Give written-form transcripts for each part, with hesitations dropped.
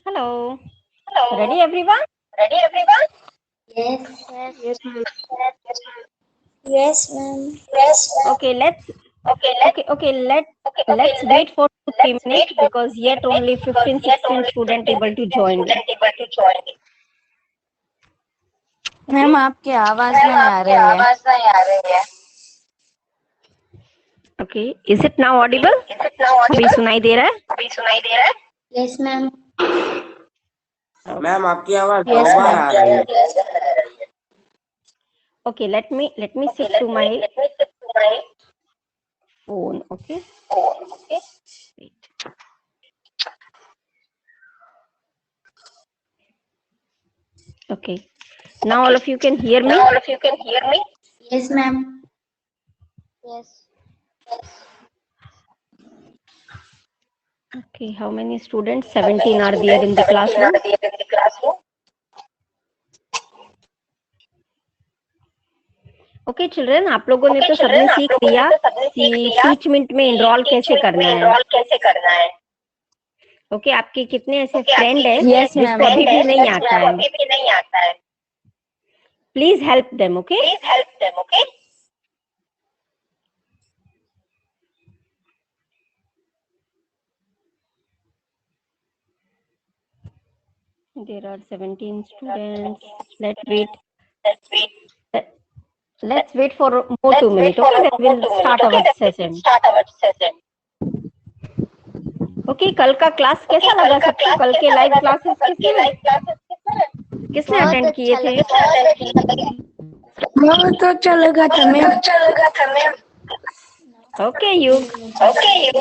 Hello. Hello. Ready, everyone? Ready, everyone? Yes. Yes, ma'am. Yes, ma'am. Yes. Okay, let's Okay, let's let's wait for 2-3 let's minutes wait for because 3 yet minutes only because 15, yet 16 only student 15, able to 16 join in. student able to join in. Ma'am आपकी आवाज ma'am नहीं आ आपकी रही है. आवाज नहीं आ रही है. Okay, is it now audible? Is it now अभी audible? सुनाई दे रहा है? अभी सुनाई दे रहा है? Yes, ma'am. मैम आपकी आवाज दो Yes, बार ma'am. आ रही है. Okay, let me Okay, shift to my let me shift to my phone. Okay. phone. Okay. Wait. Okay. Now all of you can hear me. Now all of you can hear me. Yes, ma'am. Yes. Okay, how many students? 17 are there in the classroom. Are there in the classroom. Okay children, आप लोगों ने Okay, तो सबने children, आप सीख लोगों ने लिया तो सबने सीख कि लिया टीचमेंट में इनरोल कि कैसे teachment करना में है. enroll कैसे करना है. ओके, आपके कितने ऐसे Okay, फ्रेंड आपके है कितने Yes, जिसको ma'am. अभी भी नहीं friends आता हैं है? अभी भी नहीं आता है. Please help them. Okay, Please help them. Okay. there are 17 students. Let's wait. Let's wait. Let's wait for more Let's 2 wait minutes. for Okay, then more we'll 2 minutes. start Okay, our then we'll session. start our session. Okay, कल का class कैसा Okay, लगा कल का सबको? Class कल के कैसा लाइव लगा क्लासेस सबको? कल के किसने लाइव क्लासेस किसने बहुत अटेंड किए अच्छा थे? लगा. बहुत अच्छा लगा था मैम. अच्छा लगा था मैम. ओके युग. Okay, you.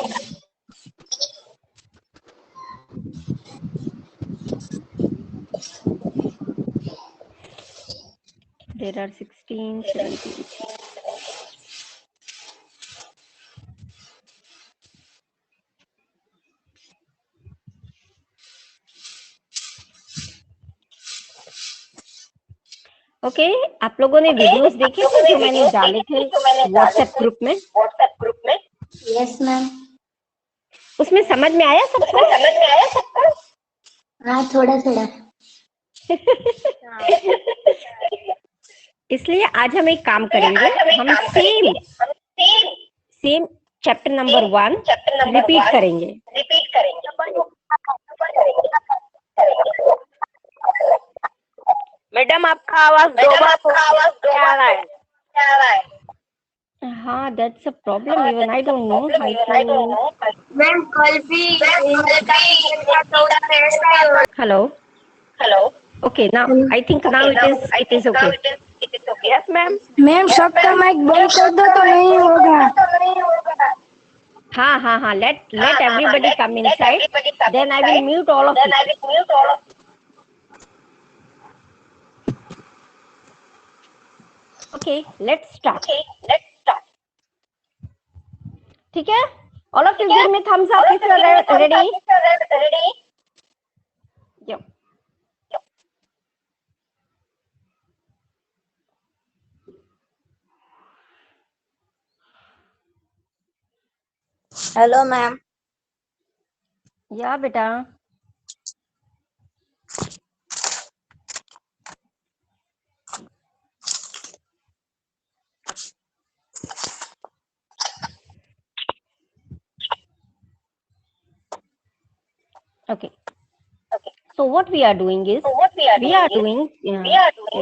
There are 16, 17. Okay, आप लोगों ने वीडियोस देखे थे जो मैंने डाले थे व्हाट्सएप ग्रुप में? व्हाट्सएप ग्रुप में. Yes, ma'am. उसमें समझ में आया सबको? समझ में आया सबको? हाँ, थोड़ा थोड़ा. इसलिए आज हम एक काम करेंगे. आज हम एक हम काम करेंगे. हम same chapter number 1 chapter number repeat करेंगे. रिपीट करेंगे. मैडम आपका आवाज दो बार आ रहा है. आ रहा है. हाँ, that's a problem. Even I don't know how to. Ma'am कल भी hello. Hello. Okay, now I think now it is okay. Yes ma'am. Ma'am सबका माइक बंद कर दो तो नहीं होगा. हाँ हाँ हाँ, let everybody come inside. Then I will mute all of you. Okay, let's start. Okay, let's start. ठीक है? All of you give me thumbs up if you are ready. Ready? Yep. Hello ma'am. या बेटा. Okay. So what we are doing is So what we are doing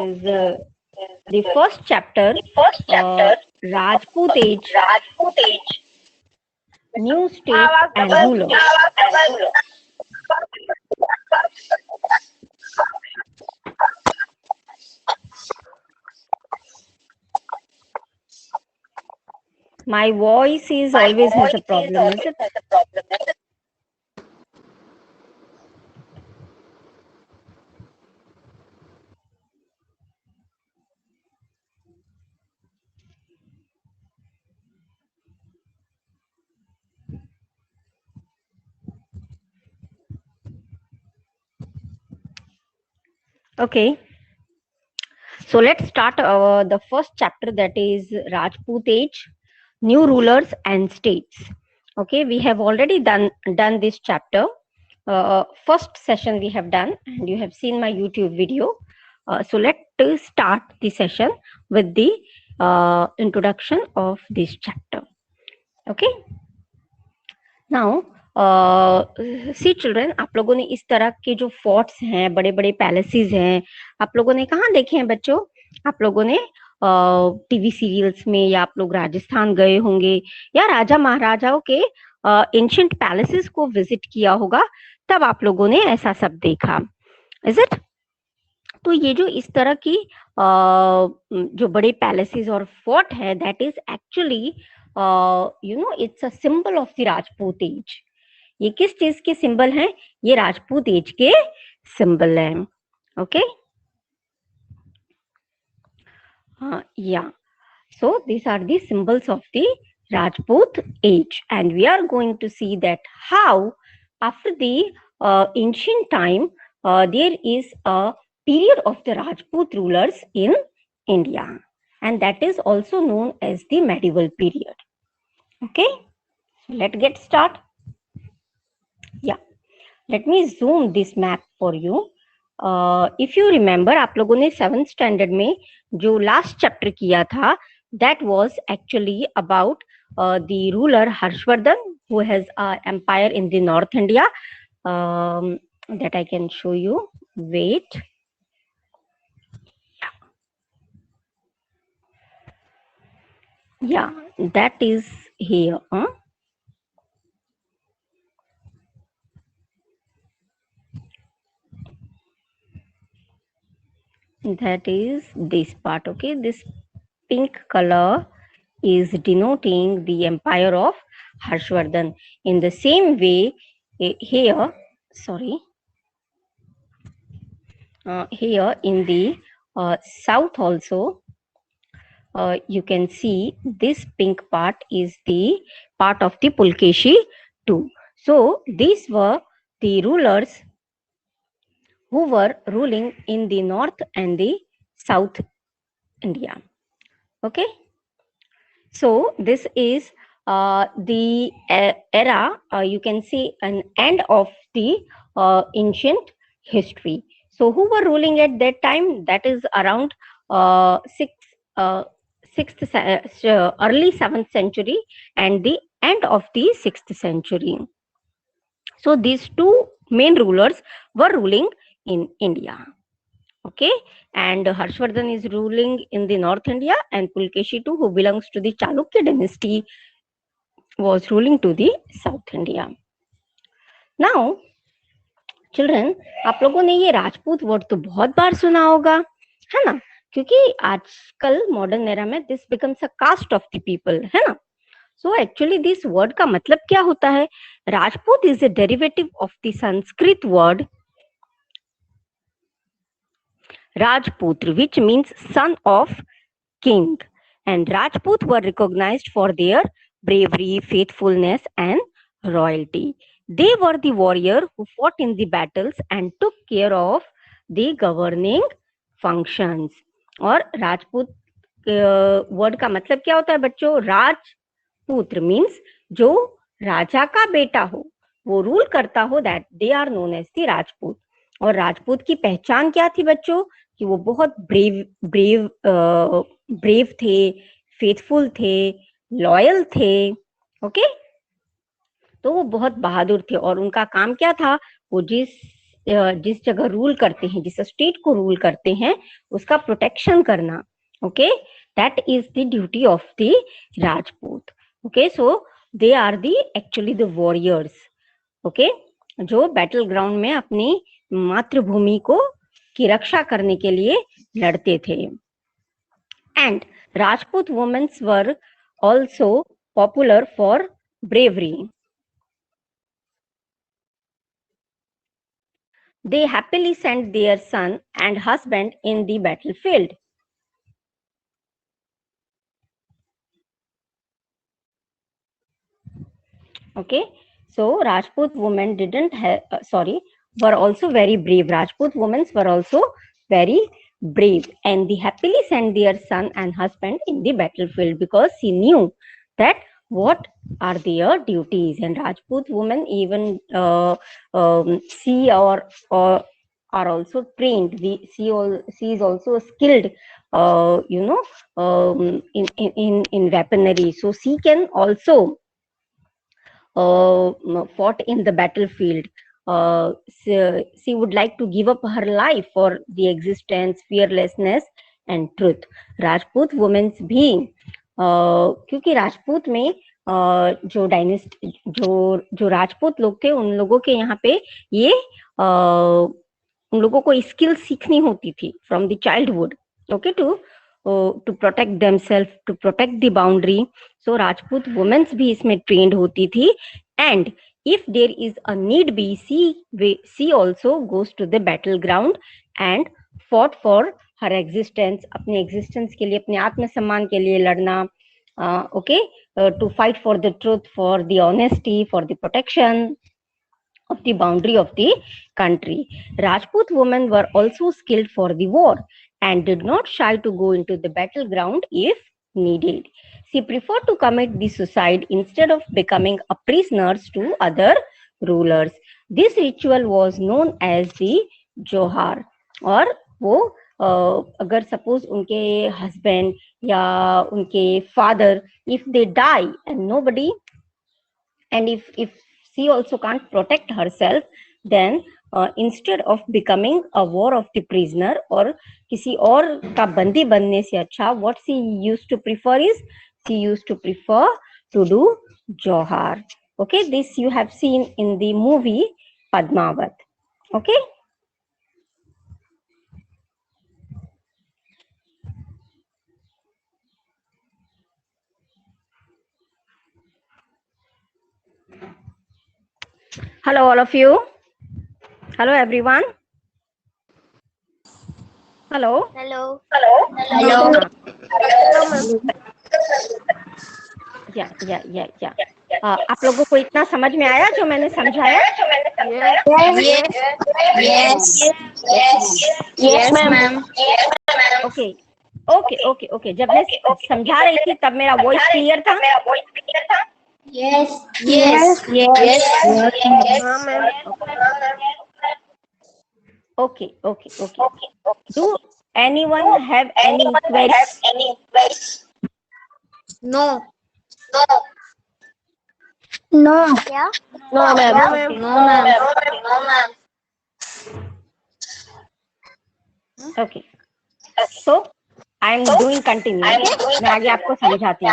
is the first chapter, first chapter, Rajput Age, Rajput Age, New States and Rulers. My voice is always has a problem, is it? Okay. So let's start the first chapter, that is Rajput Age, New Rulers and States. Okay, we have already done this chapter. first session we have done, and you have seen my YouTube video. So let's start the session with the introduction of this chapter. Okay. Now, see children, आप लोगों ने इस तरह के जो forts हैं, बड़े बड़े पैलेसेस हैं, आप लोगों ने कहाँ देखे हैं बच्चों? आप लोगों ने टीवी सीरियल्स में, या आप लोग राजस्थान गए होंगे, या राजा महाराजाओं के एंशिएंट पैलेसेस को विजिट किया होगा, तब आप लोगों ने ऐसा सब देखा, इज इट? तो ये जो इस तरह की जो बड़े पैलेसेस और फोर्ट है, that is actually it's a symbol of the Rajput age. ये किस चीज के सिंबल हैं? ये राजपूत एज के सिंबल हैं. Okay, yeah, so these are the symbols of the Rajput age, and we are going to see that how after the ancient time there is a period of the Rajput rulers in India, and that is also known as the medieval period. Okay, so let's get start. Yeah, let me zoom this map for you. If you remember, आप लोगों ने 7th standard में जो last chapter किया था, that was actually about the ruler Harshvardhan, who has an empire in the North India. That I can show you. Wait. Yeah, that is here. That is this part. Okay, this pink color is denoting the empire of Harshvardhan. In the same way, here, sorry, here in the south also, you can see this pink part is the part of the Pulkeshi too. So these were the rulers who were ruling in the north and the south India. Okay, so this is the era, you can see an end of the ancient history. So who were ruling at that time? That is around early 7th century and the end of the 6th century. So these two main rulers were ruling in India. Okay, and Harshvardhan is ruling in the North India, and Pulkeshi too, who belongs to the Chalukya dynasty, was ruling to the South India. Now, children, आप लोगों ने ये Rajput word तो बहुत बार सुना होगा, है ना? क्योंकि आजकल मॉडर्न एरा में this becomes a caste of the people, है ना? सो एक्चुअली दिस वर्ड का मतलब क्या होता है? Rajput is a derivative of the Sanskrit word Rajputra, which means son of king, and Rajput were recognized for their bravery, faithfulness, and royalty. They were the warrior who fought in the battles and took care of the governing functions. और Rajput word का मतलब क्या होता है बच्चों? राजपुत्र means जो राजा का बेटा हो, वो रूल करता हो, that they are known as the Rajput. और राजपूत की पहचान क्या थी बच्चों? कि वो बहुत ब्रेव थे, फेथफुल थे, लॉयल थे. ओके, तो वो बहुत बहादुर थे, और उनका काम क्या था? वो जिस जगह रूल करते हैं, जिस स्टेट को रूल करते हैं, उसका प्रोटेक्शन करना. Okay, that is the duty of the Rajput. Okay, so they are the actually the warriors. Okay, जो बैटल ग्राउंड में अपनी मातृभूमि को की रक्षा करने के लिए लड़ते थे. And Rajput womens were also popular for bravery. They happily sent their son and husband in the battlefield. Okay, so Rajput women didn't have, were also very brave. Rajput women were also very brave, and they happily sent their son and husband in the battlefield because she knew that what are their duties. And Rajput women even see or are also trained. She is also skilled, in weaponry. So she can also fought in the battlefield. She would like to give up her life for the existence, fearlessness and truth. Rajput womens भी क्योंकि राजपूत में जो डायनेस्ट जो राजपूत लोग थे, उन लोगों के यहाँ पे ये उन लोगों को स्किल सीखनी होती थी from the childhood, okay, to protect themselves, to protect the boundary. So Rajput womens भी इसमें ट्रेंड होती थी. And if there is a need be, she also goes to the battleground and fought for her existence, अपने existence के लिए, अपने आत्मसम्मान के लिए लड़ना, okay, to fight for the truth, for the honesty, for the protection of the boundary of the country. Rajput women were also skilled for the war and did not shy to go into the battleground if needed. She preferred to commit the suicide instead of becoming a prisoner to other rulers. This ritual was known as the जोहार. और वो अगर suppose उनके husband या उनके father, if they die and nobody, and if she also can't protect herself, then instead of becoming a war of the prisoner और किसी और का बंदी बनने से अच्छा, what she used to prefer is, she used to prefer to do Johar. Okay, this you have seen in the movie Padmavat. Okay. Hello, all of you. Hello, everyone. Hello. Hello. Hello. या आप लोगों को इतना समझ में आया जो मैंने समझाया? Yes, ma'am. ओके. जब मैं समझा रही थी तब मेरा वॉइस क्लियर था? Yes. Okay. Do anyone have any queries? No. Yeah? No, ma'am. No, ma'am. Okay. So I am doing continue. मैं आगे आपको समझाती हूँ.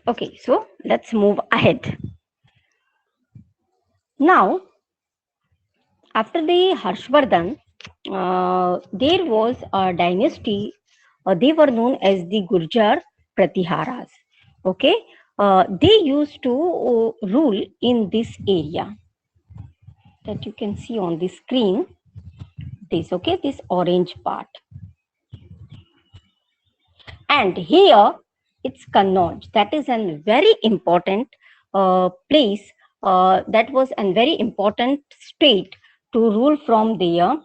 Okay, so let's move ahead. Now, after the Harshvardhan, there was a dynasty. They were known as the Gurjar Pratiharas. Okay, they used to rule in this area that you can see on the screen. This orange part, and here it's Kannauj. That is a very important place. That was a very important state to rule from there,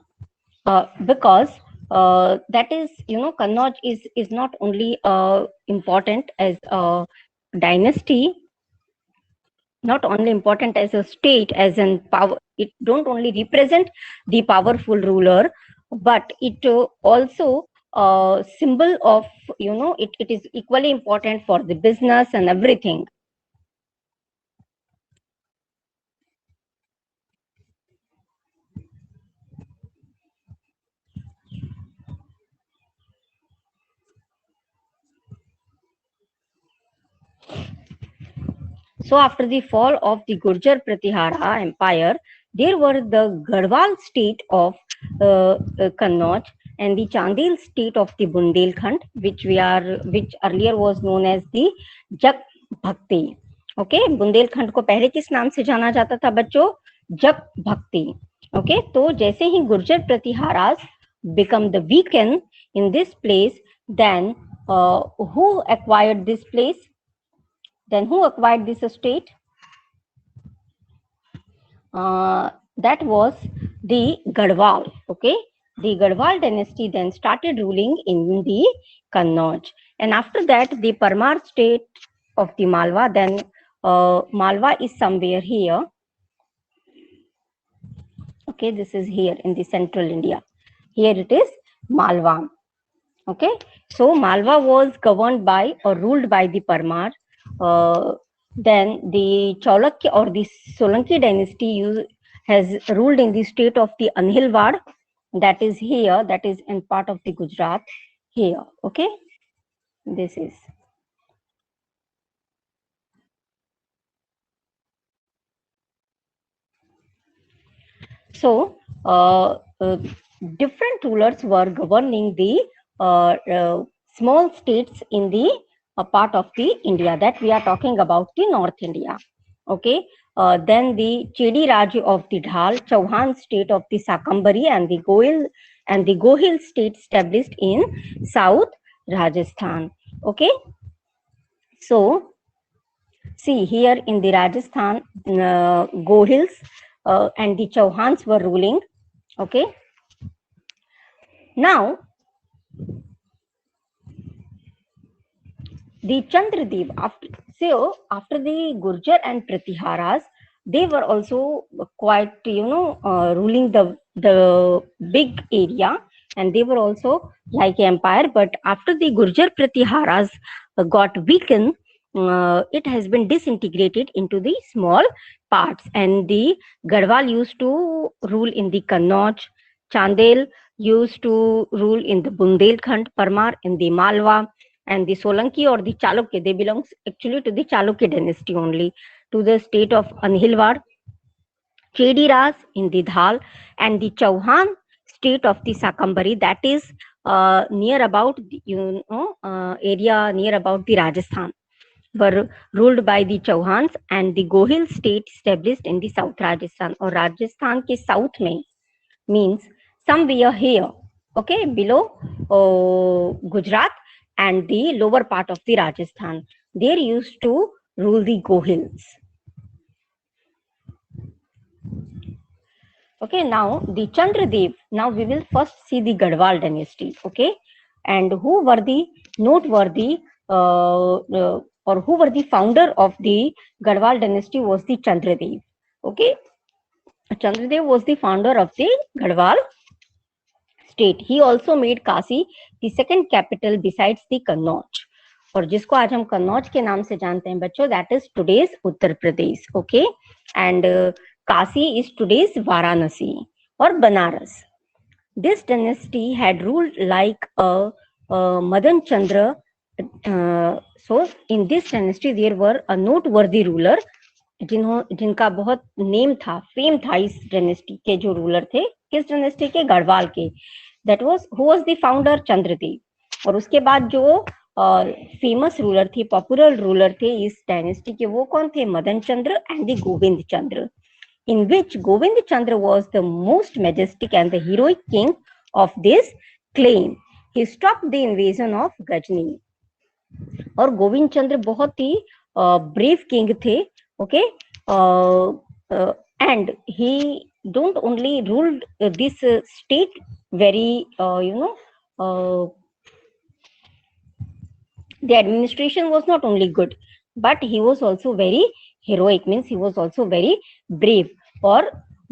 because that is, Kannauj is not only important as a dynasty, not only important as a state, as in power. It don't only represent the powerful ruler, but it also symbol of, it is equally important for the business and everything. So after the fall of the Gurjar Pratihara Empire, there were the Garhwal state of Kannauj and the Chandel state of the Bundelkhand, which earlier was known as the भक्ति। Okay, Bundelkhand को पहले किस नाम से जाना जाता था बच्चों? जग भक्ति। ओके, तो जैसे ही Gurjar Pratiharas become the weaken in this place, then who acquired this place? Then who acquired this state? That was the Garhwal. Okay, the Garhwal dynasty then started ruling in the Kannauj, and after that the Parmar state of the Malwa. Then Malwa is somewhere here. Okay, this is here in the central India. Here it is Malwa. Okay, so Malwa was governed by or ruled by the Parmar. Then the Cholakya or the Solanki dynasty has ruled in the state of the Anhilwad, that is here, that is in part of the Gujarat here. Okay, this is. So different rulers were governing the small states in the part of the India, that we are talking about the North India. Okay, then the Chedi Raj of the Dhal, Chauhan state of the Sakambari, and the Gohil state established in South Rajasthan. Okay, so see here in the Rajasthan, Gohils and the Chauhans were ruling. Okay, now the Chandradev, after the Gurjar and Pratiharas, they were also quite, ruling the big area, and they were also like empire. But after the Gurjar Pratiharas got weakened, it has been disintegrated into the small parts, and the Garhwal used to rule in the Kannauj, Chandel used to rule in the Bundelkhand, Parmar in the Malwa, and the Solanki or the Chalukya, they belong actually to the Chalukya dynasty only, to the state of Anhilwad, Chedi Raj in the Dhal, and the Chauhan state of the Sakambari, that is near about, area near about the Rajasthan, were ruled by the Chauhans, and the Gohil state established in the South Rajasthan, or Rajasthan ke south mein, means somewhere here, okay, below Gujarat and the lower part of the Rajasthan. They used to rule the Gohils. Okay, now the Chandradev. Now we will first see the Garhwal dynasty. Okay, and who were the noteworthy or who were the founder of the Garhwal dynasty was the Chandradev. Okay, Chandradev was the founder of the Garhwal state. He also made Kasi the second capital besides the Kannauj, और जिसको आज हम कन्नौज के नाम से जानते हैं बच्चों, that is today's Uttar Pradesh. Okay, and Kasi is today's Varanasi or Banaras. This dynasty had ruled like a Madan Chandra. So in this dynasty there were a noteworthy ruler जिनका बहुत नेम था, फेम था इस डायनेस्टी के जो ruler थे. किस dynasty के? गढ़वाल के. That was who was the founder? Chandradev. और उसके बाद जो फेमस रूलर थे, पॉपुलर रूलर थे इस डायनेस्टी के, वो कौन थे? Madan Chandra and the Govind Chandra, in which Govind Chandra was the most majestic and the heroic king of this claim. He stopped the invasion of Ghazni. और गोविंद चंद्र बहुत ही brave king थे. Okay, and he don't only ruled this state very, the administration was not only good, but he was also very heroic, means he was also very brave, or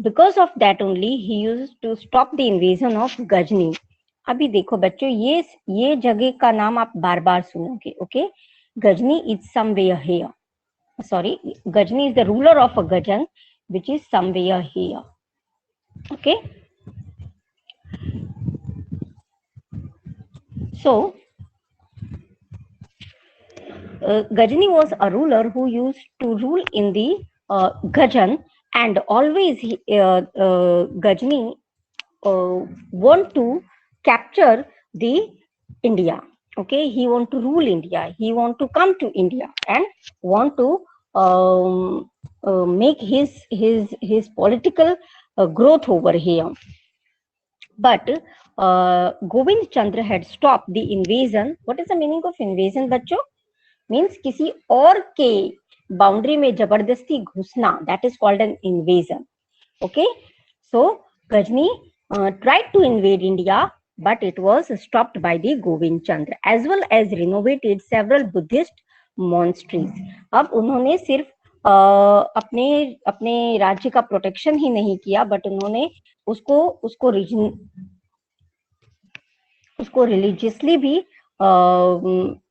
because of that only he used to stop the invasion of Ghazni. अभी देखो बच्चों, ये जगह का नाम आप बार बार सुनोगे. Okay, Ghazni is somewhere here. Sorry, Ghazni is the ruler of a Ghajan, which is somewhere here. Okay, so Ghazni was a ruler who used to rule in the Ghajan, and always Ghazni want to capture the India. Okay, he want to rule India, he want to come to India and want to make his political growth over here. But Govind Chandra had stopped the invasion. What is the meaning of invasion, बच्चों? Means किसी और के boundary में जबरदस्ती घुसना. That is called an invasion. Okay, so Ghajni tried to invade India, but it was stopped by the Govind Chandra, as well as renovated several Buddhist monasteries. अब उन्होंने सिर्फ अपने राज्य का प्रोटेक्शन ही नहीं किया, बट उन्होंने उसको रिलीजियसली भी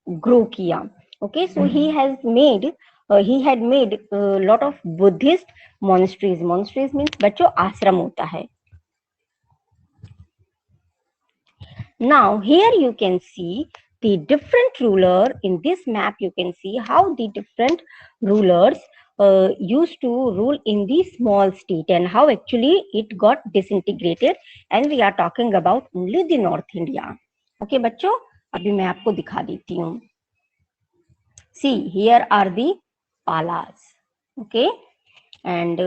ग्रो किया. Okay, so he had made lot of Buddhist monasteries. Monasteries means बच्चों आश्रम होता है. Now here you can see the different ruler in this map. You can see how the different rulers used to rule in the small state and how actually it got disintegrated, and we are talking about only the North India. Okay बच्चों, अभी मैं आपको दिखा देती हूँ. See, here are the Palas. Okay, and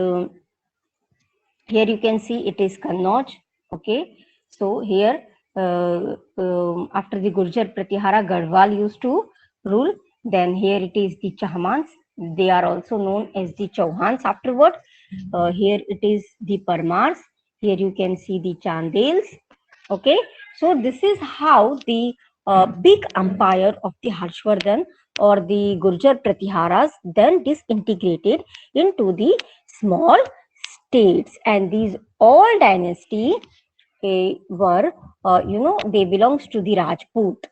here you can see it is Kannauj. Okay, so here after the Gurjar Pratihara, Garhwal used to rule. Then here it is the Chahmans. They are also known as the Chauhans afterward. Here it is the Parmars. Here you can see the Chandels. Okay, so this is how the big empire of the Harshvardhan or the Gurjar Pratiharas then disintegrated into the small states, and these all dynasty were they belongs to the Rajput.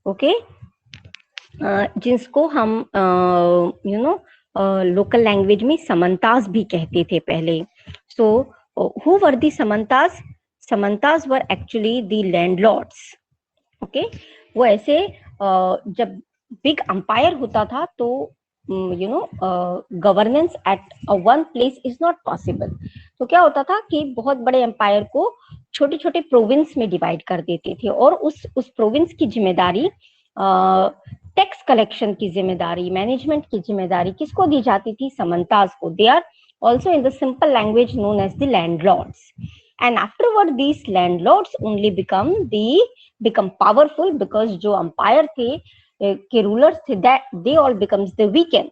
Okay, जिसको हम local language में समंतास भी कहते थे पहले. So who were the Samantas? Samantas were actually the landlords. Okay, वो ऐसे जब बिग अंपायर होता था तो governance at one place is not possible. तो क्या होता था कि बहुत बड़े एम्पायर को छोटे छोटे प्रोविंस में डिवाइड कर देते थे, और उस प्रोविंस की जिम्मेदारी, टैक्स कलेक्शन की जिम्मेदारी, मैनेजमेंट की जिम्मेदारी किसको दी जाती थी? समंतास को. They are also in the simple language known as the landlords. And afterward these landlords only become powerful because जो empire थे के rulers थे, that they all becomes the weakened.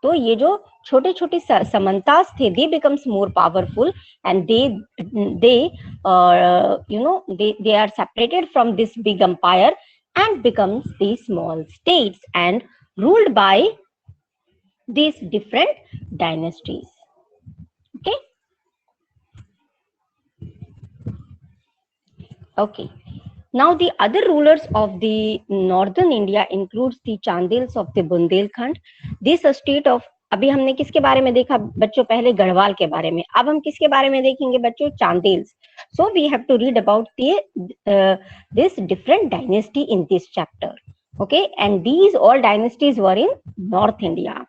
तो ये जो छोटे छोटे समंतास थे, they becomes more powerful, and they are separated from this big empire and becomes these small states and ruled by these different dynasties. Okay. Okay. Now the other rulers of the northern India includes the Chandels of the Bundelkhand. This state of, अभी हमने किसके बारे में देखा बच्चों? पहले गढ़वाल के बारे में. अब हम किसके बारे में देखेंगे बच्चों? Chandels. So we have to read about this different dynasty in this chapter. Okay, and these all dynasties were in North India.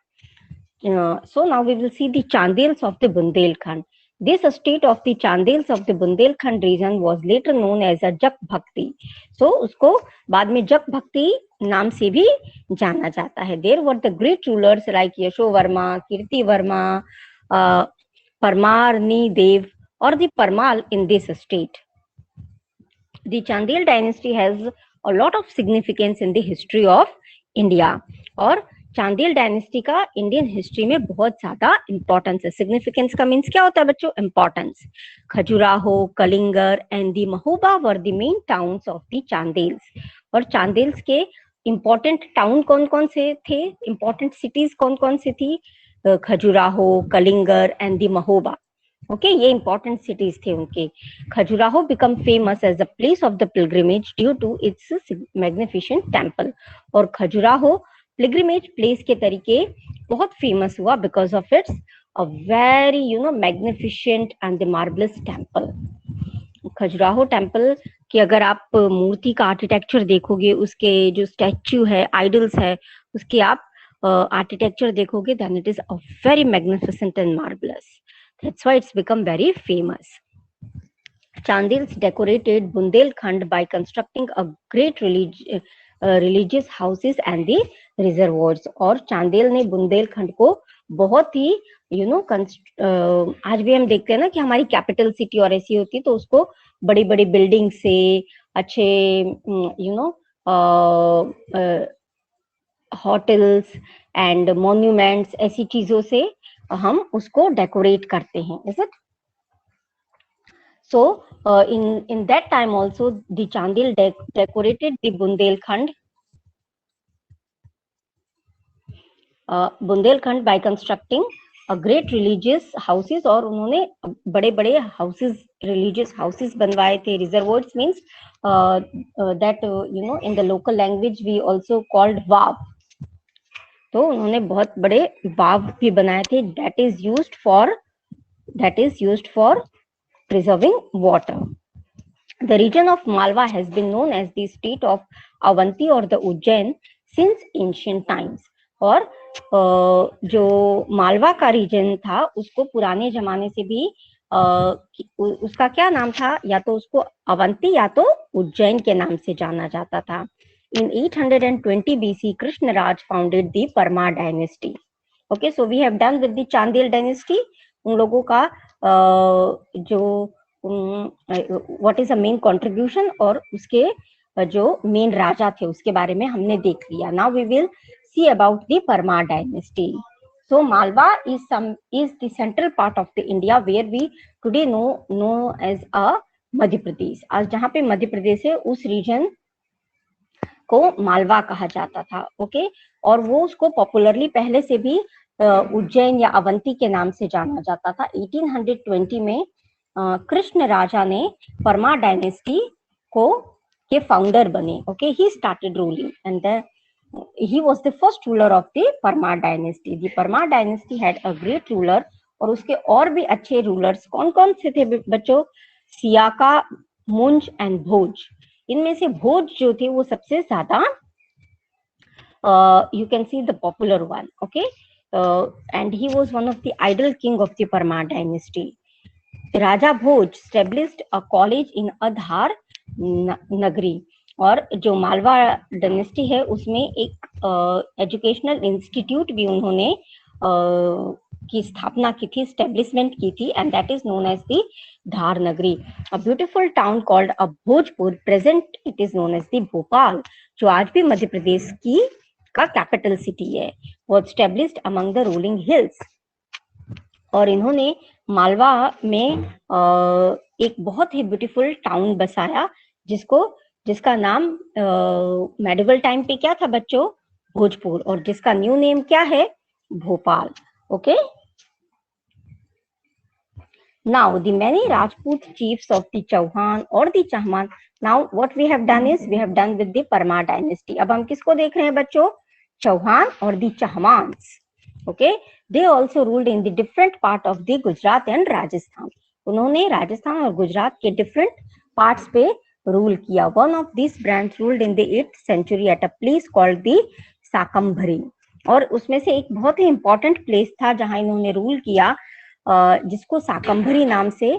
So now we will see the Chandels of the Bundelkhand. This state of the Chandels of the Bundelkhand region was later known as a Jak Bhakti. So उसको बाद में जक भक्ति नाम से भी जाना जाता है. There were the great rulers like Yasho Varma, Kirti Varma, Parmarni Dev or the Parmal in this state. The Chandel dynasty has a lot of significance in the history of India. और Chandel dynasty का Indian history में बहुत ज्यादा importance है. Significance का means क्या होता है बच्चों? Importance. Khajuraho, Kalinjar and the Mahoba were the main towns of the Chandels. और चांदेल्स के इंपॉर्टेंट टाउन कौन कौन से थे? इंपॉर्टेंट सिटीज कौन कौन सी थी? Khajuraho, Kalinjar and the Mahoba. Okay, ये इंपॉर्टेंट सिटीज थे उनके. Khajuraho become famous as a place of the pilgrimage due to its magnificent temple. और खजुराहो पिलग्रिमेज प्लेस के तरीके बहुत फेमस हुआ because of its a very magnificent and the marvellous temple. Khajuraho temple की अगर आप मूर्ति का आर्किटेक्चर देखोगे, उसके जो स्टैच्यू है, आइडल्स है, उसके आप आर्किटेक्चर देखोगे, then it is a very magnificent and marvellous. That's why it's become very famous. Chandels decorated Bundelkhand by constructing a great religious houses and the reservoirs. और चांदेल ने बुंदेलखंड को बहुत ही आज भी हम देखते हैं ना कि हमारी कैपिटल सिटी और ऐसी होती है तो उसको बड़ी बड़ी बिल्डिंग से, अच्छे होटल्स एंड मॉन्यूमेंट्स, ऐसी चीजों से हम उसको डेकोरेट करते हैं, is it? So in that time also the Chandil decorated the Bundelkhand by constructing a great religious houses, और उन्होंने बड़े बड़े houses, religious houses बनवाए थे. Reservoirs means that in the local language we also called vav. तो उन्होंने बहुत बड़े वाव भी बनाए थे. That is used for preserving water. The region of Malwa has been known as the state of Avanti or the Ujjain since ancient times. और जो मालवा का रीजन था उसको पुराने जमाने से भी उसका क्या नाम था, या तो उसको अवंती या तो उज्जैन के नाम से जाना जाता था. In 820 BC, Krishnaraj founded the Parma dynasty. Okay, so we have done with the Chandil dynasty. उन लोगों का जो what is the main contribution और उसके जो मेन राजा थे उसके बारे में हमने देख लिया. Now we will see about the Parma dynasty. So Malwa is the central part of the India where we today know as a Madhya Pradesh. आज जहाँ पे मध्य प्रदेश है उस रीजन को मालवा कहा जाता था. ओके, और वो उसको पॉपुलरली पहले से भी उज्जैन या अवंती के नाम से जाना जाता था. 1820 में कृष्ण राजा ने परमा डायनेस्टी के फाउंडर बने. Okay, he started ruling and he was the first ruler of the Parma dynasty. The Parma dynasty had a great ruler, और उसके और भी अच्छे रूलर्स कौन कौन से थे बच्चों? सियाका, मुंज एंड भोज. इनमें से भोज जो थे वो सबसे ज्यादा you can see the popular one. Okay, and he was one of the idol king of the Parma dynasty. Raja Bhoj established a college in Adhar नगरी. और जो मालवा डायनेस्टी है उसमें एक एजुकेशनल इंस्टीट्यूट भी उन्होंने की स्थापना की थी, एस्टेब्लिशमेंट की थी, and that is known as the Dhar Nagari. A beautiful town called a Bhojpur, present it is known as the Bhopal, जो आज भी मध्य प्रदेश की का कैपिटल सिटी है. वो established among the rolling hills. और इन्होंने मालवा में एक बहुत ही ब्यूटीफुल टाउन बसाया जिसका नाम मेडिवल टाइम पे क्या था बच्चों? भोजपुर. और जिसका न्यू नेम क्या है? Bhopal. Okay, now the many Rajput chiefs of the Chauhan और the Chahaman. Now what we have done is we have done with the Parama dynasty. अब हम किसको देख रहे हैं बच्चों? चौहान और the Chahamans. Okay, they also ruled in the different part of the Gujarat and Rajasthan. उन्होंने राजस्थान और गुजरात के डिफरेंट पार्ट्स पे रूल किया. One of this brands ruled in the 8th century at a place called the Sakambhari. और उसमें से एक बहुत ही इंपॉर्टेंट प्लेस था जहां इन्होंने रूल किया, जिसको साकम्भरी नाम से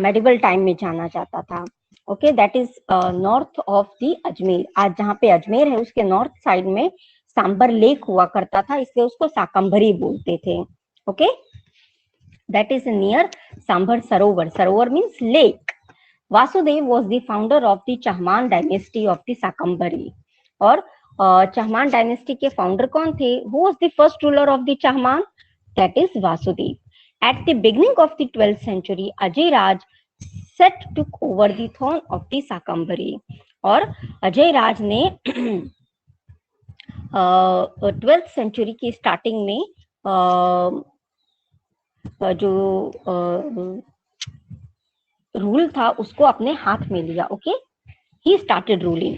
मेडिवल टाइम में जाना जाता था. Okay, that is north of the Ajmer. आज जहाँ पे अजमेर है उसके नॉर्थ साइड में सांबर लेक हुआ करता था, इसलिए उसको साकम्भरी बोलते थे. Okay, that is near Sambhar Sarovar. Sarovar means lake. Vasudev was the founder of the Chahman dynasty of the Sakambari. और चहमान डायनेस्टी के फाउंडर कौन थे? Who was the first ruler of the Chahman? That is Vasudev. At the beginning of the 12th century, Ajay Raj took over the throne of the Sakambari. और अजय राज ने 12th century की starting में जो rule था उसको अपने हाथ में लिया. Okay, he started ruling.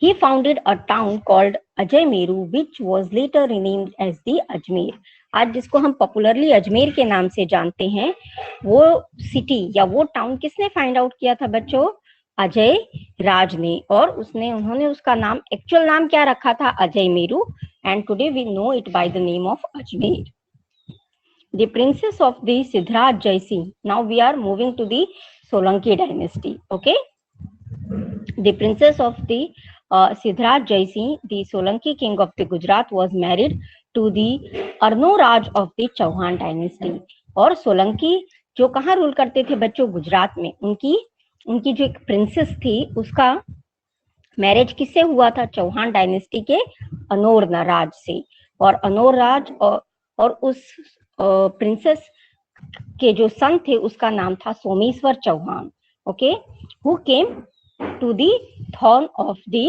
He founded a town called Ajayameru which was later renamed as the Ajmer. आज जिसको हम पॉपुलरली अजमेर के नाम से जानते हैं, वो सिटी या वो टाउन किसने फाइंड आउट किया था बच्चों? अजय राज ने. और उन्होंने उसका नाम, एक्चुअल नाम क्या रखा था? Ajayameru. And today we know it by the name of Ajmer. The princess of the Siddharth Jaising. Now we are moving to the Solanki dynasty. Okay, The princess of the Siddharth Jaisingh, the Solanki king of the Gujarat, was married to the Arnoraj of the Chauhan dynasty. और सोलंकी जो कहाँ rule करते थे बच्चों, गुजरात में, उनकी जो एक प्रिंसेस थी उसका मैरिज किससे हुआ था? चौहान डायनेस्टी के अनोर राज से। और अनोर राज और उस प्रिंसेस के जो सन थे उसका नाम था Someshwar Chauhan. Okay, who came to the throne of the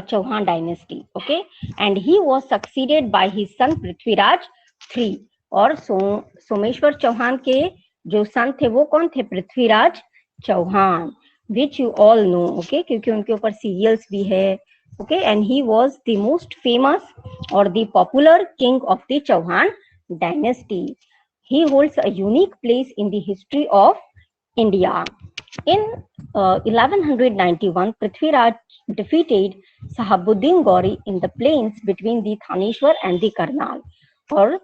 Chauhan dynasty, okay, and he was succeeded by his son Prithviraj III। और सोमेश्वर चौहान के जो सन थे वो कौन थे? Prithviraj Chauhan, which you all know, okay, क्योंकि उनके ऊपर सीरियल्स भी है, okay, and he was the most famous or the popular king of the Chauhan dynasty. He holds a unique place in the history of India. In 1191, Prithviraj defeated Sahabuddin Gauri in the plains between the Thaneshwar and the Karnal। और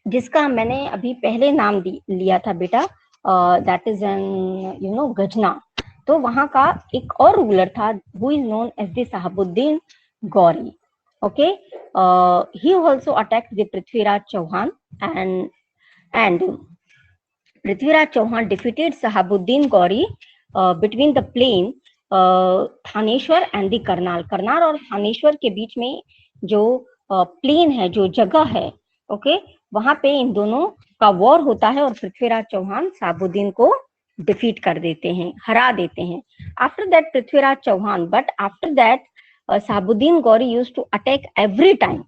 जिसका मैंने अभी पहले नाम लिया था बेटा, that is an गजना, तो वहां का एक और रूलर था who is known as the Sahabuddin Gauri। Okay, he also attacked the Prithviraj Chauhan and Prithviraj Chauhan defeated Sahabuddin Gauri between the plain Thaneshwar and the Karnal. Karnal और थानेश्वर के बीच में जो प्लेन है, जो जगह है, ओके, वहां पे इन दोनों का वॉर होता है और पृथ्वीराज चौहान साबुद्दीन को डिफीट कर देते हैं, हरा देते हैं। After that Prithviraj Chauhan, but after that Shahabuddin Ghori used to attack every time.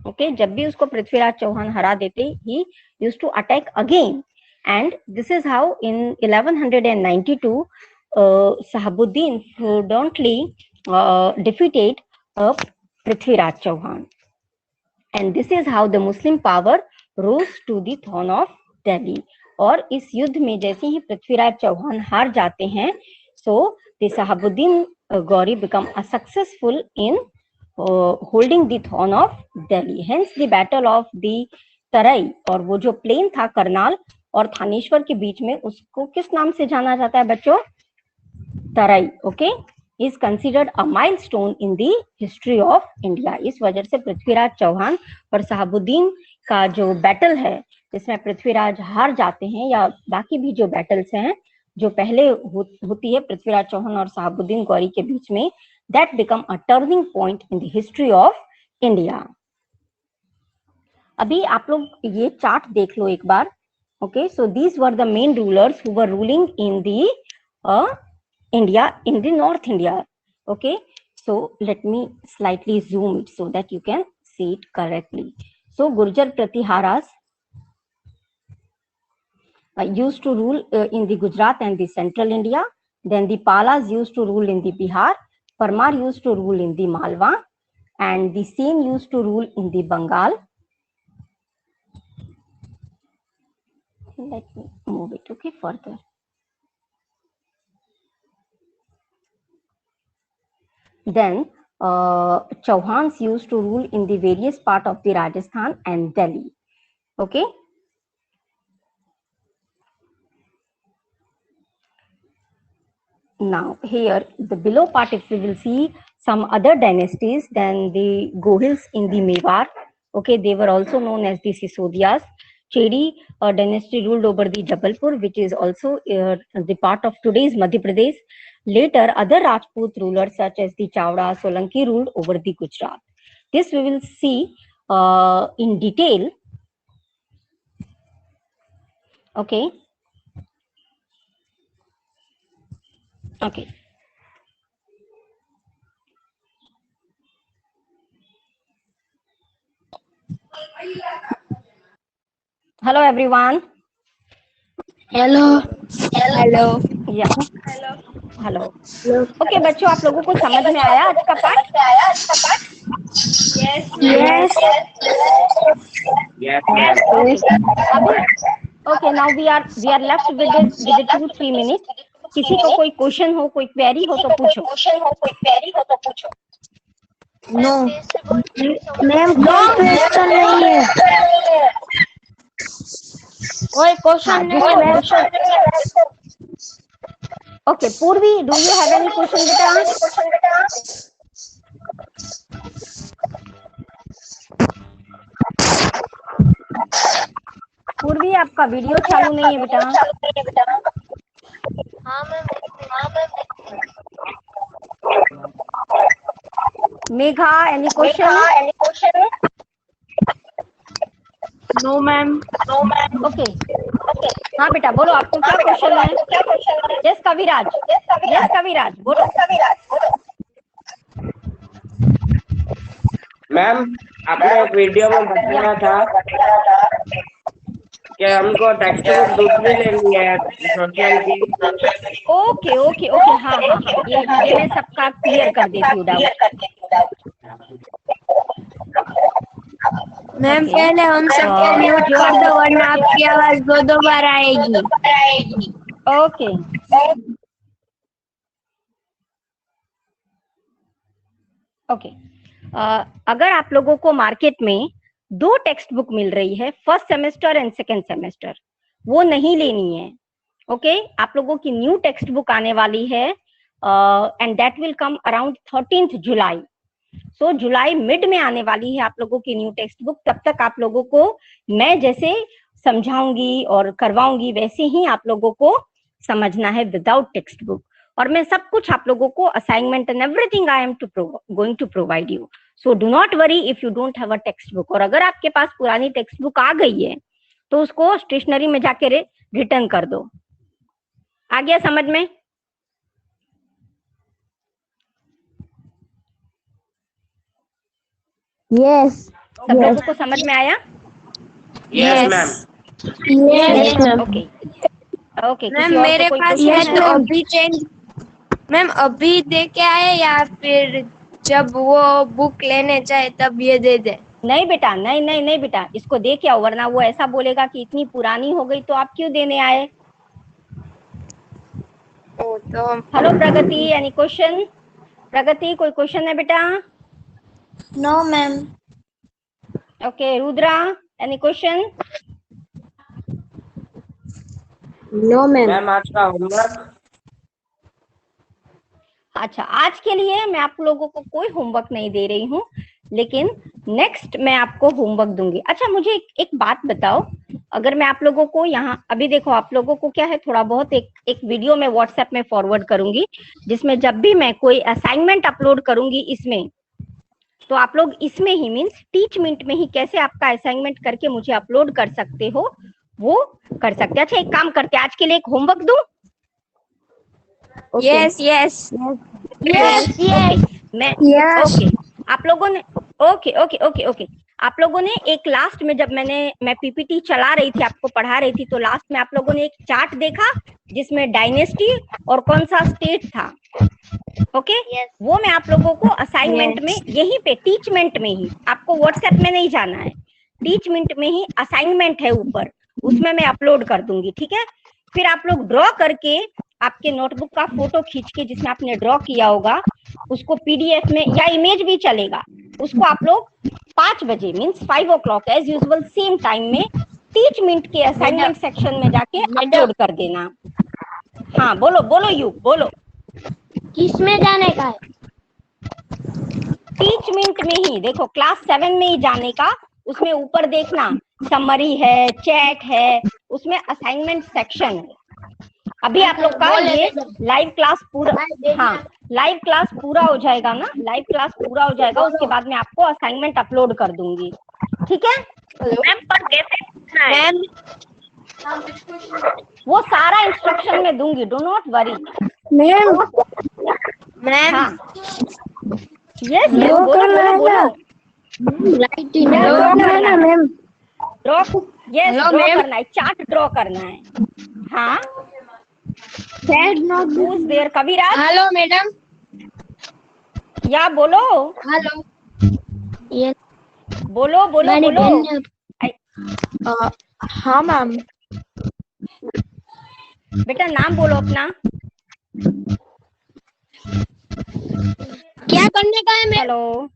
Okay, जब भी उसको पृथ्वीराज चौहान हरा देते, ही used to attack again, and this is how in 1192 Sahabuddin predominantly defeated Prithviraj Chauhan, and this is how the Muslim power rose to the throne of Delhi। और इस युद्ध में जैसे ही पृथ्वीराज चौहान हार जाते हैं, so the Sahabuddin Gauri become a successful in holding the throne of Delhi। Hence the battle of the तराई, और वो जो प्लेन था करनाल और थानेश्वर के बीच में, उसको किस नाम से जाना जाता है बच्चों? Terai. Okay, is considered a milestone in the history of India. इस वजह से पृथ्वीराज चौहान और साहबुद्दीन का जो बैटल है, जिसमें पृथ्वीराज हार जाते हैं, या बाकी भी जो बैटल्स हैं जो पहले होती है पृथ्वीराज चौहान और साहबुद्दीन गौरी के बीच में, that become a turning point in the history of India. अभी आप लोग ये चार्ट देख लो एक बार। Okay, so these were the main rulers who were ruling in the India, in the North India. Okay, so let me slightly zoom it so that you can see it correctly. So Gurjar Pratiharas used to rule in the Gujarat and the Central India. Then the Palas used to rule in the Bihar. Parmar used to rule in the Malwa, and the Sen used to rule in the Bengal. Let me move it, okay, further. Then Chauhans used to rule in the various part of the Rajasthan and Delhi. Okay. Now here, the below part, if we will see some other dynasties, then the Gohils in the Mewar. Okay, they were also known as the Sisodias. Chedi dynasty ruled over the Jabalpur, which is also the part of today's Madhya Pradesh. Later, other Rajput rulers such as the Chawda, Solanki ruled over the Gujarat. This we will see in detail. Okay. Okay. Hello everyone. Hello. Hello. Yeah. Hello. Okay बच्चों, आप लोगों को समझ में आया आज का पाठ? Yes. Yes. Yes. Okay, now we are left with the 2-3 minutes. किसी को कोई क्वेश्चन हो, कोई क्वेरी हो तो पूछो। No. मैम कोई क्वेश्चन नहीं है। कोई क्वेश्चन नहीं है। Okay, Purvi, do you have any question, beta? पूर्वी आपका वीडियो चालू नहीं है बेटा। Megha, any question? No ma'am. Okay, हाँ बेटा बोलो, आपको क्या क्वेश्चन है? यस कविराज बोलो। मैम, आपने एक वीडियो में बताया था कि हमको टेक्स्ट बुक दूसरी लेनी है सोशल की। ओके, हाँ, ये मैं सबका क्लियर कर देती हूँ डाउट। Ma'am Okay. पहले हम सबको म्यूट कर दो वरना आपकी आवाज दो बार आएगी। ओके, अगर आप लोगों को मार्केट में 2 टेक्स्ट बुक मिल रही है, first semester and second semester, वो नहीं लेनी है। ओके, आप लोगों की न्यू टेक्स्ट बुक आने वाली है and that will come around 13th July. So July mid में आने वाली है आप लोगों की न्यू टेक्स्ट बुक। तब तक आप लोगों को मैं जैसे समझाऊंगी और करवाऊंगी वैसे ही आप लोगों को समझना है विदाउट टेक्स्ट बुक। और मैं सब कुछ आप लोगों को assignment and everything I am going to provide you. So do not worry if you don't have a textbook. और अगर आपके पास पुरानी टेक्स्ट बुक आ गई है तो उसको स्टेशनरी में जाके रिटर्न कर दो। आ गया समझ में? यस। सब लोगों को समझ में आया? Yes ma'am. Yes ma'am. Okay, ma'am किसी और मेरे को कोई पास क्वेश्चन है तो अभी चेंज। मैम अभी दे के आए या फिर जब वो बुक लेने चाहे तब ये दे दे? नहीं बेटा, नहीं बेटा, इसको दे के आओ, वरना वो ऐसा बोलेगा कि इतनी पुरानी हो गई तो आप क्यों देने आए। तो hello Pragati, any question? Pragati, कोई क्वेश्चन है बेटा? No ma'am. Okay, Rudra, any question? No ma'am. Ma'am आज का होमवर्क? अच्छा, आज के लिए मैं आप लोगों को कोई होमवर्क नहीं दे रही हूँ, लेकिन नेक्स्ट मैं आपको होमवर्क दूंगी। अच्छा, मुझे एक बात बताओ, अगर मैं आप लोगों को यहाँ अभी देखो, आप लोगों को क्या है, थोड़ा बहुत एक वीडियो में व्हाट्सएप में फॉरवर्ड करूंगी, जिसमें जब भी मैं कोई असाइनमेंट अपलोड करूंगी इसमें, तो आप लोग इसमें ही मीन्स टीच मिनट में ही कैसे आपका असाइनमेंट करके मुझे अपलोड कर सकते हो वो कर सकते हैं। अच्छा, एक काम करते हैं, आज के लिए एक होमवर्क दूं? यस यस मैं ओके, आप लोगों ने ओके, आप लोगों ने एक लास्ट में जब मैं पीपीटी चला रही थी, आपको पढ़ा रही थी, तो लास्ट में आप लोगों ने एक चार्ट देखा जिसमें डायनेस्टी और कौन सा स्टेट था। ओके, वो मैं आप लोगों को असाइनमेंट में यहीं पे टीचमेंट में ही, आपको व्हाट्सएप में नहीं जाना है, टीचमेंट में ही असाइनमेंट है ऊपर, उसमें मैं अपलोड कर दूंगी। ठीक है, फिर आप लोग ड्रॉ करके आपके नोटबुक का फोटो खींच के जिसमें आपने ड्रॉ किया होगा उसको पीडीएफ में या इमेज भी चलेगा, उसको आप लोग 5 बजे means 5 o'clock as usual same time में 30 मिनट के असाइनमेंट सेक्शन में जाके अपलोड कर देना। हाँ बोलो यू बोलो। किसमें जाने का है? टीच मिनट में ही, देखो क्लास 7 में ही जाने का, उसमें ऊपर देखना समरी है, चैट है, उसमें असाइनमेंट सेक्शन है। अभी आप लोग का ये लाइव क्लास पूरा, हाँ लाइव क्लास पूरा हो जाएगा ना, लाइव क्लास पूरा हो जाएगा, उसके बाद मैं आपको असाइनमेंट अपलोड कर दूंगी। ठीक है मैम? पर कैसे मैम वो सारा इंस्ट्रक्शन में दूंगी, do not worry ma'am ma'am. हाँ यस बोलो राइट ना ma'am? Draw, yes Hello, draw ma'am. करना है, चार्ट ड्रॉ करना है। हाँ sad who's there? Kaviraj, hello madam. या बोलो हेलो। यस बोलो हाँ मैम। बेटा नाम बोलो अपना। क्या करने का है मैम? हेलो,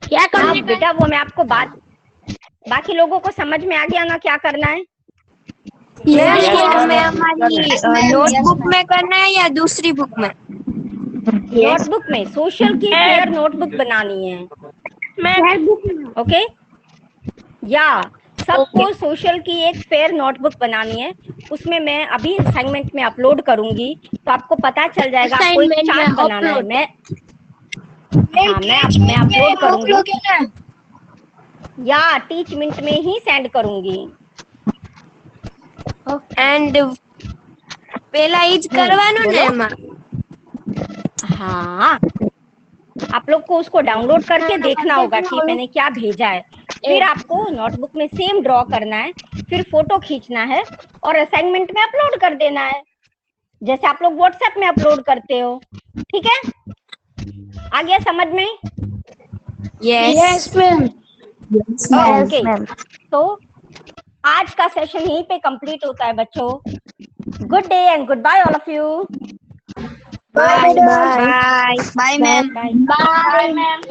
क्या हाँ करने का बेटा वो मैं आपको बाकी लोगों को समझ में आ गया ना क्या करना है? मैम Yes, ये ma'am. हमें हमारी नोटबुक में करना है या दूसरी बुक में? नोटबुक में सोशल की फेयर नोटबुक बनानी है। ओके या सबको सोशल की एक फेयर नोटबुक बनानी है। उसमें मैं अभी असाइनमेंट में अपलोड करूंगी तो आपको पता चल जाएगा आपको एक Assignment चार्ट में बनाना है। upload। मैं अपलोड करूंगी या टीच मिनट में ही सेंड करूंगी। एंड पहला ईज करवानो ने एમાં? हाँ, आप लोग को उसको डाउनलोड करके देखना होगा कि मैंने क्या भेजा है। फिर आपको नोटबुक में सेम ड्रॉ करना है, फिर फोटो खींचना है और असाइनमेंट में अपलोड कर देना है, जैसे आप लोग व्हाट्सएप में अपलोड करते हो। ठीक है, आ गया समझ में? Yes ma'am. ओके, तो आज का सेशन यहीं पे कंप्लीट होता है बच्चों। Good day and goodbye all of you. Bye bye Bye, ma'am. Bye. Bye ma'am.